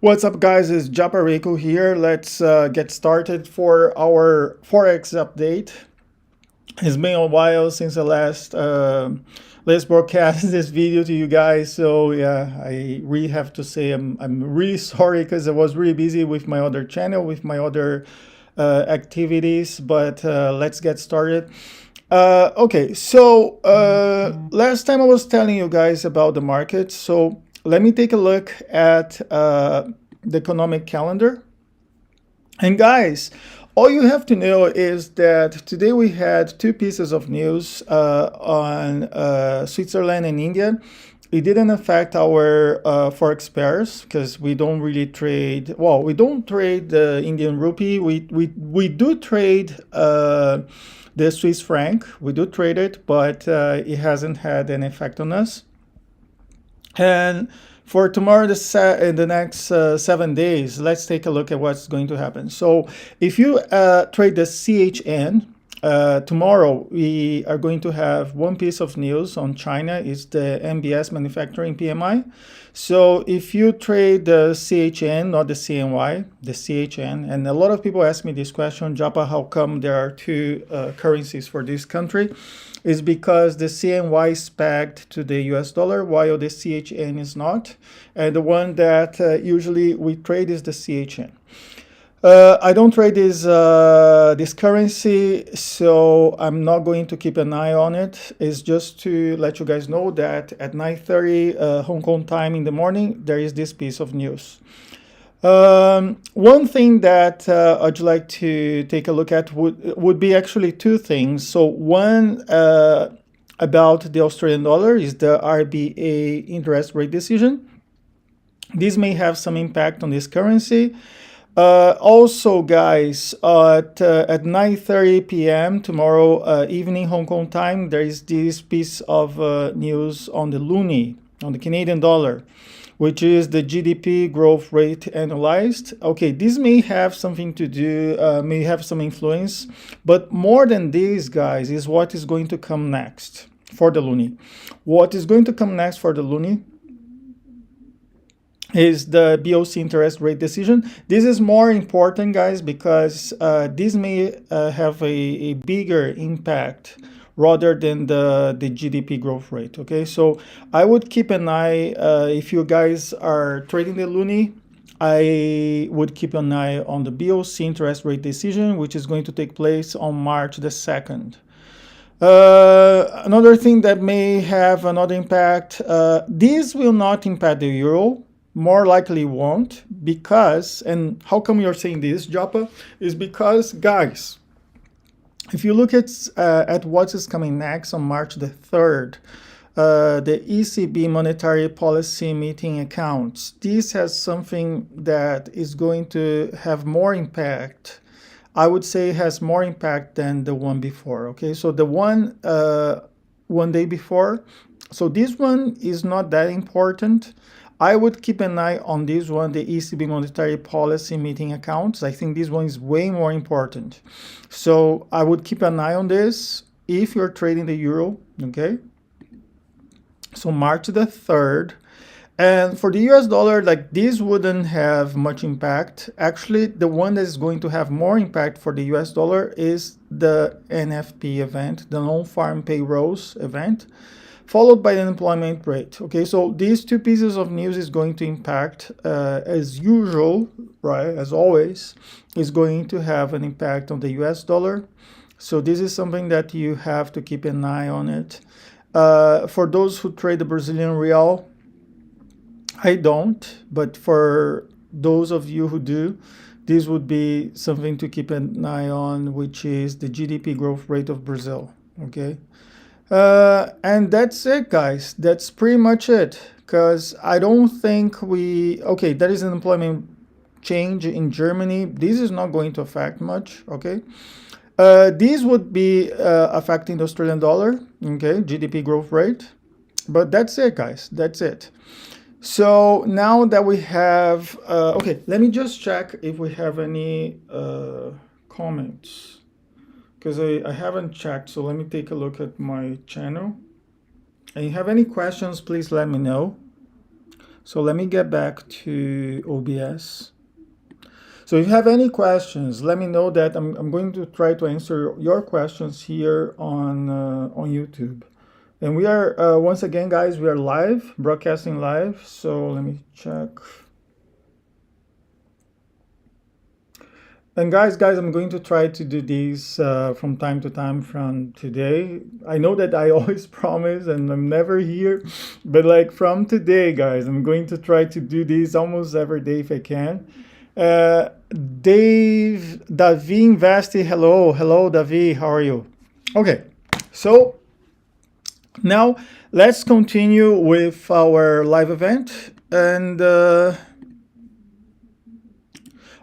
What's up, guys? It's Japa Rico here. Let's get started for our Forex update. It's been a while since the last broadcast this video to you guys. So yeah, I really have to say I'm really sorry because I was really busy with my other channel, with my other activities. But let's get started. Okay, so last time I was telling you guys about the market. So let me take a look at the economic calendar. And guys, all you have to know is that today we had two pieces of news on Switzerland and India. It didn't affect our Forex pairs because we don't really trade. Well, we don't trade the Indian rupee. We do trade the Swiss franc. We do trade it, but it hasn't had an effect on us. And for tomorrow, in the next 7 days, let's take a look at what's going to happen. So if you trade the CHN, tomorrow we are going to have one piece of news on China. It's the MBS manufacturing PMI. So if you trade the CHN, not the CNY, the CHN, and a lot of people ask me this question, Japa, how come there are two currencies for this country? Is because the CNY is pegged to the US dollar while the CHN is not. And the one that usually we trade is the CHN. I don't trade this currency, so I'm not going to keep an eye on it. It's just to let you guys know that at 9:30 Hong Kong time in the morning, there is this piece of news. One thing that I'd like to take a look at would be actually two things. So one about the Australian dollar is the RBA interest rate decision. This may have some impact on this currency. Also, guys, at 9:30 p.m. tomorrow evening Hong Kong time, there is this piece of news on the loonie, on the Canadian dollar, which is the GDP growth rate analyzed. Okay, this may have something to do, may have some influence, but more than this, guys, is what is going to come next for the loonie. What is going to come next for the loonie is the BOC interest rate decision. This is more important, guys, because this may have a bigger impact rather than the GDP growth rate. Okay, so I would keep an eye, if you guys are trading the loonie, I would keep an eye on the BOC interest rate decision, which is going to take place on March the 2nd. Another thing that may have another impact, this will not impact the euro, more likely won't, because, and how come you're saying this, Japa, is because, guys, if you look at what is coming next on March the 3rd, the ECB monetary policy meeting accounts, this has something that is going to have more impact. I would say has more impact than the one before. Okay, so the one day before, so this one is not that important. I would keep an eye on this one, the ECB monetary policy meeting accounts. I think this one is way more important. So I would keep an eye on this if you're trading the euro, okay? So March the 3rd. And for the US dollar, like this wouldn't have much impact. Actually, the one that is going to have more impact for the US dollar is the NFP event, the non-farm payrolls event, followed by the unemployment rate. Okay, so these two pieces of news is going to impact, as usual, right, as always, is going to have an impact on the US dollar. So this is something that you have to keep an eye on it. For those who trade the Brazilian real, I don't, but for those of you who do, this would be something to keep an eye on, which is the GDP growth rate of Brazil, okay? And that's it, guys. That's pretty much it, because I don't think okay, there is an employment change in Germany. This is not going to affect much, okay? These would be affecting the Australian dollar, okay, GDP growth rate. But that's it, guys. That's it. So now that we have, okay, let me just check if we have any comments, because I haven't checked. So let me take a look at my channel. And you have any questions, please let me know. So let me get back to OBS. So if you have any questions, let me know that I'm going to try to answer your questions here on YouTube. And we are, once again, guys, we are live, broadcasting live. So let me check. And guys, I'm going to try to do these from time to time from today. I know that I always promise and I'm never here, but like from today, guys, I'm going to try to do these almost every day if I can. Davi Investi, hello Davi, how are you? Okay, so now let's continue with our live event. And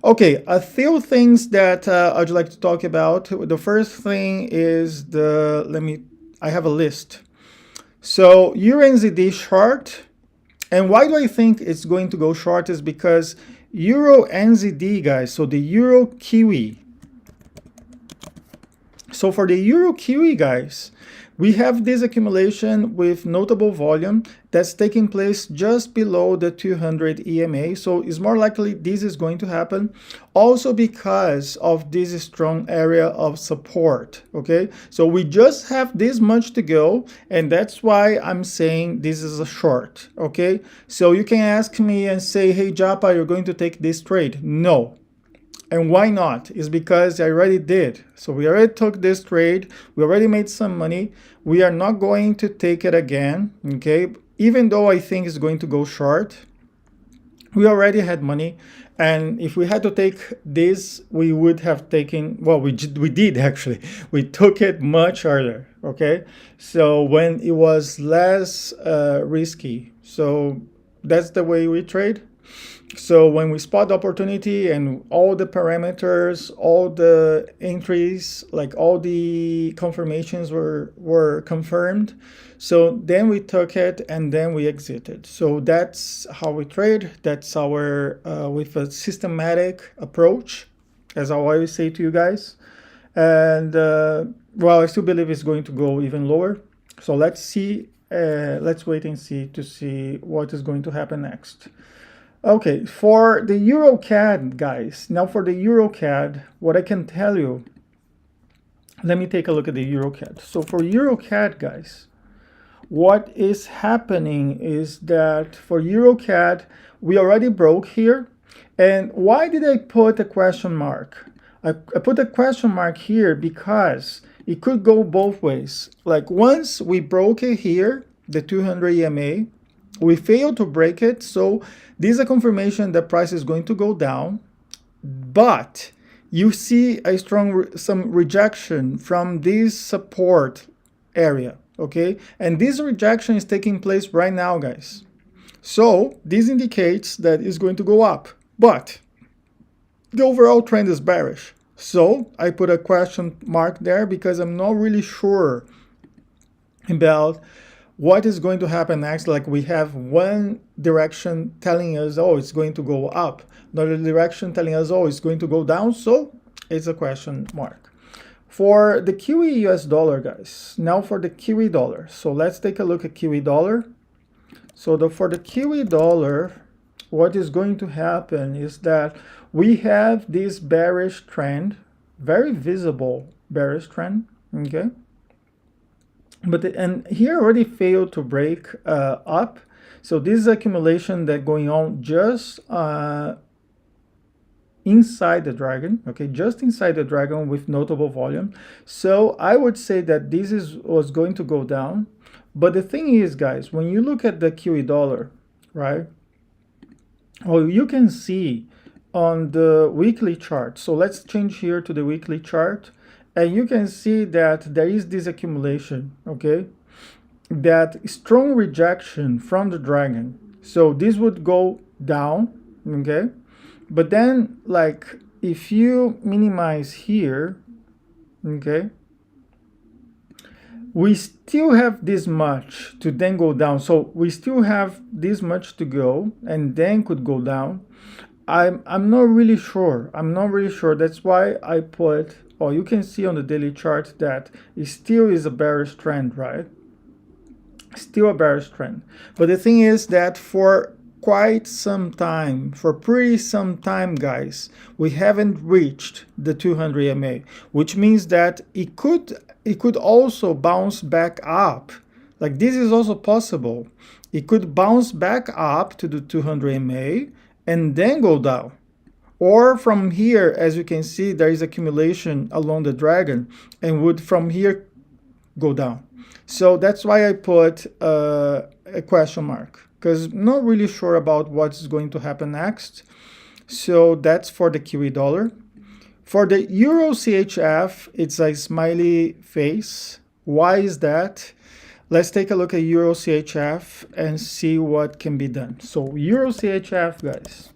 okay, a few things that I'd like to talk about. The first thing is I have a list. So EUR/NZD short, and why do I think it's going to go short is because EUR/NZD, guys, so the Euro Kiwi. So for the Euro Kiwi, guys, we have this accumulation with notable volume that's taking place just below the 200 EMA. So it's more likely this is going to happen also because of this strong area of support. Okay, so we just have this much to go, and that's why I'm saying this is a short. Okay, so you can ask me and say, hey Japa, you're going to take this trade? No. And why not? It's because I already did. So we already took this trade. We already made some money. We are not going to take it again, okay? Even though I think it's going to go short, we already had money. And if we had to take this, we would have taken, well, we did actually. We took it much earlier, okay? So when it was less risky. So that's the way we trade. So when we spot the opportunity and all the parameters, all the entries, like all the confirmations were confirmed, so then we took it and then we exited. So that's how we trade. That's our with a systematic approach, as I always say to you guys. And well, I still believe it's going to go even lower. So let's see. Let's wait and see to see what is going to happen next. Okay, for the EuroCAD, guys, now for the EuroCAD, what I can tell you, let me take a look at the EuroCAD. So for EuroCAD, guys, what is happening is that for EuroCAD, we already broke here. And why did I put a question mark? I put a question mark here because it could go both ways. Like once we broke it here, the 200 EMA, we failed to break it, so this is a confirmation that price is going to go down, but you see a some rejection from this support area, okay? And this rejection is taking place right now, guys. So this indicates that it's going to go up, but the overall trend is bearish. So I put a question mark there because I'm not really sure about what is going to happen next. Like we have one direction telling us, oh, it's going to go up. Another direction telling us, oh, it's going to go down. So it's a question mark. For the Kiwi US dollar, guys, now for the Kiwi dollar. So let's take a look at Kiwi dollar. So for the Kiwi dollar, what is going to happen is that we have this bearish trend, very visible bearish trend, okay? But and here already failed to break up. So this is accumulation that going on just inside the dragon, okay, just inside the dragon with notable volume. So I would say that this was going to go down. But the thing is, guys, when you look at the Kiwi dollar, right? Well, you can see on the weekly chart. So let's change here to the weekly chart. And you can see that there is this accumulation, okay? That strong rejection from the dragon. So this would go down, okay? But then, like, if you minimize here, okay, we still have this much to then go down. So we still have this much to go and then could go down. I'm not really sure. I'm not really sure. That's why I put, oh, you can see on the daily chart that it still is a bearish trend, right? Still a bearish trend. But the thing is that for quite some time, for pretty some time, guys, we haven't reached the 200 EMA, which means that it could also bounce back up. Like, this is also possible. It could bounce back up to the 200 EMA and then go down. Or from here, as you can see, there is accumulation along the dragon and would from here go down. So that's why I put a question mark, because not really sure about what's going to happen next. So that's for the Kiwi dollar. For the Euro CHF, it's a smiley face. Why is that? Let's take a look at Euro CHF and see what can be done. So Euro CHF, guys,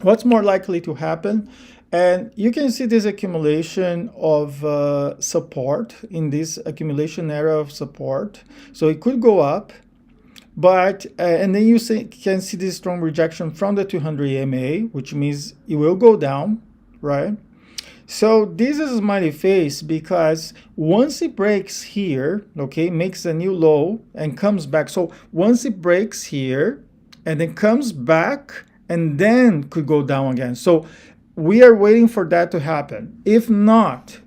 what's more likely to happen? And you can see this accumulation of support in this accumulation area of support. So it could go up, but and then you can see this strong rejection from the 200 EMA, which means it will go down, right? So this is a smiley face because once it breaks here, okay, makes a new low and comes back. So once it breaks here and then comes back and then could go down again. So we are waiting for that to happen. If not,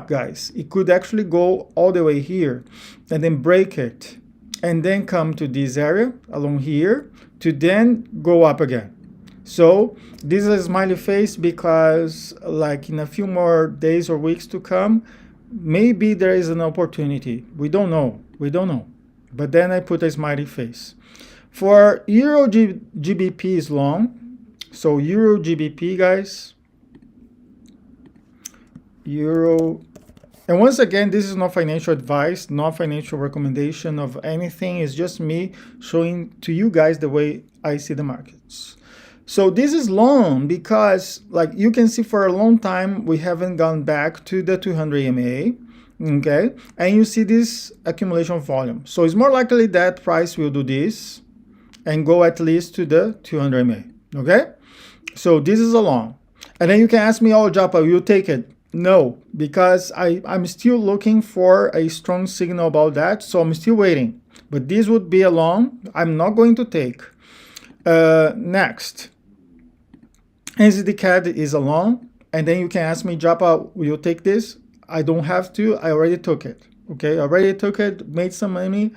guys, it could actually go all the way here and then break it and then come to this area along here to then go up again. So this is a smiley face because like in a few more days or weeks to come, maybe there is an opportunity. We don't know. But then I put a smiley face. For Euro GBP is long. So Euro GBP, guys, Euro, and once again, this is not financial advice, not financial recommendation of anything. It's just me showing to you guys the way I see the markets. So this is long because, like you can see, for a long time we haven't gone back to the 200 EMA. Okay, and you see this accumulation volume. So it's more likely that price will do this and go at least to the 200 EMA. Okay. So this is a long. And then you can ask me, oh, Japa, will you take it? No, because I'm still looking for a strong signal about that. So I'm still waiting. But this would be a long. I'm not going to take. Next. NZD-CAD is a long. And then you can ask me, Japa, will you take this? I don't have to. I already took it. Okay, I already took it, made some money,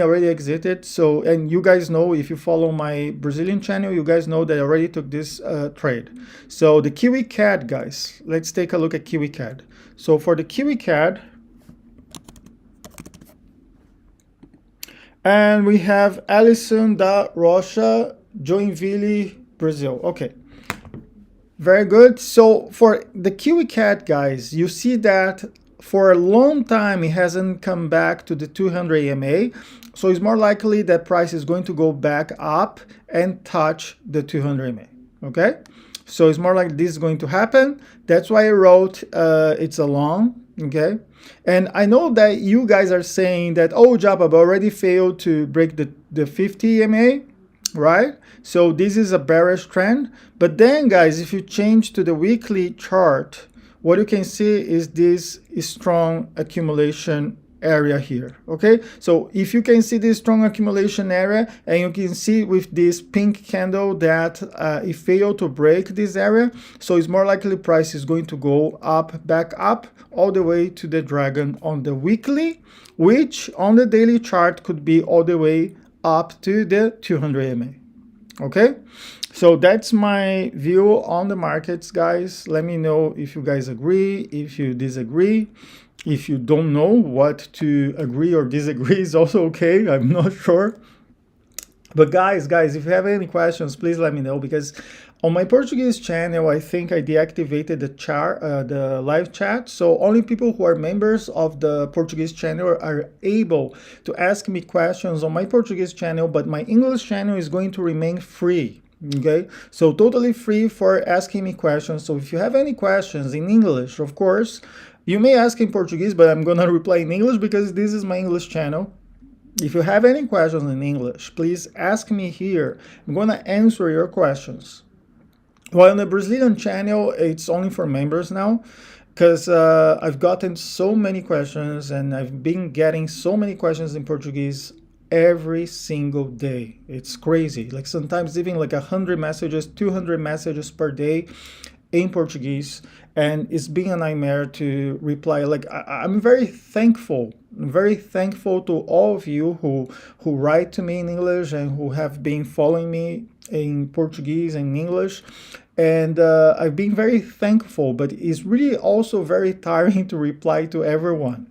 already exited. So, and you guys know, if you follow my Brazilian channel, you guys know that I already took this trade. So the Kiwi CAD, guys, let's take a look at Kiwi CAD. So for the Kiwi CAD, and we have Alisson da Rocha, Joinville, Brazil. Okay. Very good. So for the Kiwi CAD, guys, you see that for a long time it hasn't come back to the 200 EMA. So it's more likely that price is going to go back up and touch the 200 EMA. Okay. So it's more like this is going to happen. That's why I wrote it's a long. Okay. And I know that you guys are saying that, oh, Japa already failed to break the 50 EMA. Right? So this is a bearish trend. But then, guys, if you change to the weekly chart, what you can see is this strong accumulation area here. Okay, so if you can see this strong accumulation area, and you can see with this pink candle that it failed to break this area, so it's more likely price is going to go up, back up, all the way to the dragon on the weekly, which on the daily chart could be all the way up to the 200 EMA. Okay, so that's my view on the markets, guys. Let me know if you guys agree, if you disagree. If you don't know what to agree or disagree is also okay. I'm not sure. But guys, if you have any questions, please let me know, because on my Portuguese channel, I think I deactivated the live chat. So only people who are members of the Portuguese channel are able to ask me questions on my Portuguese channel, but my English channel is going to remain free. Okay, so totally free for asking me questions. So if you have any questions in English, of course, you may ask in Portuguese, but I'm gonna reply in English because this is my English channel. If you have any questions in English, please ask me here. I'm gonna answer your questions. While on the Brazilian channel, it's only for members now, because I've gotten so many questions and I've been getting so many questions in Portuguese every single day. It's crazy. Like sometimes even like 100 messages, 200 messages per day in Portuguese, and it's been a nightmare to reply. Like I'm very thankful. I'm very thankful to all of you who write to me in English and who have been following me in Portuguese and English. And I've been very thankful, but it's really also very tiring to reply to everyone.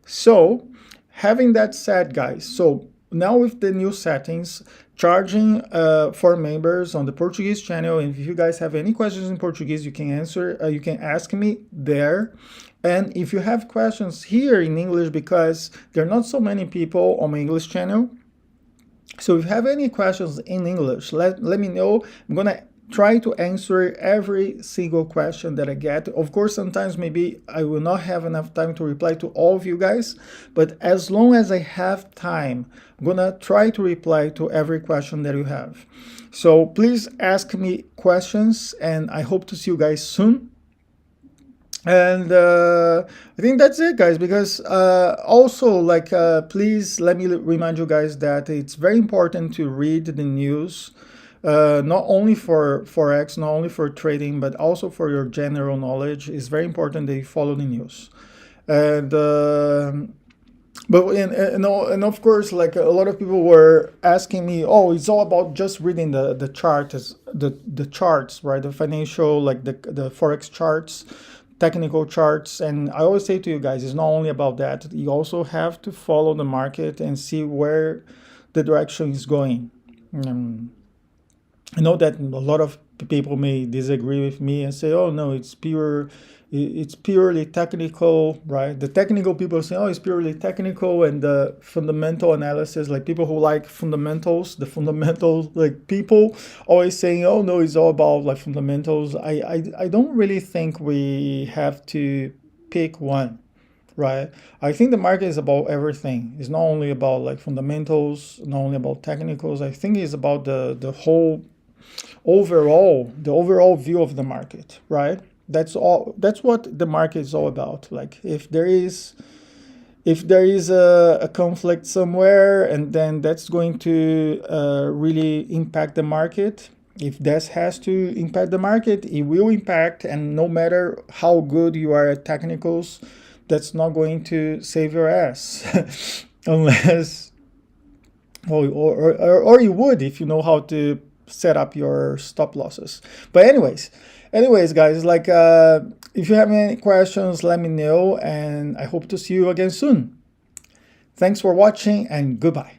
So, having that said, guys, so now with the new settings, charging for members on the Portuguese channel, and if you guys have any questions in Portuguese, you can answer, you can ask me there. And if you have questions here in English, because there are not so many people on my English channel, so if you have any questions in English, let me know. I'm gonna try to answer every single question that I get. Of course, sometimes maybe I will not have enough time to reply to all of you guys, but as long as I have time, I'm gonna try to reply to every question that you have. So please ask me questions, and I hope to see you guys soon. And I think that's it, guys, because also, like, please let me remind you guys that it's very important to read the news, not only for Forex, not only for trading, but also for your general knowledge. It's very important that you follow the news. And and of course, like a lot of people were asking me, oh, it's all about just reading the charts, the charts, right? The financial, like the Forex charts, technical charts. And I always say to you guys, it's not only about that. You also have to follow the market and see where the direction is going. I know that a lot of people may disagree with me and say, oh no, it's purely technical, right? The technical people say, oh, it's purely technical, and the fundamental analysis, like people who like fundamentals, the fundamentals, like people always saying, oh no, it's all about like fundamentals. I don't really think we have to pick one, right? I think the market is about everything. It's not only about like fundamentals, not only about technicals. I think it's about the whole overall view of the market, right? That's what the market is all about. Like if there is a conflict somewhere, and then that's going to really impact the market. If that has to impact the market, it will impact, and no matter how good you are at technicals, that's not going to save your ass unless, or you would if you know how to set up your stop losses. But anyways, guys, like if you have any questions, let me know, and I hope to see you again soon. Thanks for watching, and goodbye.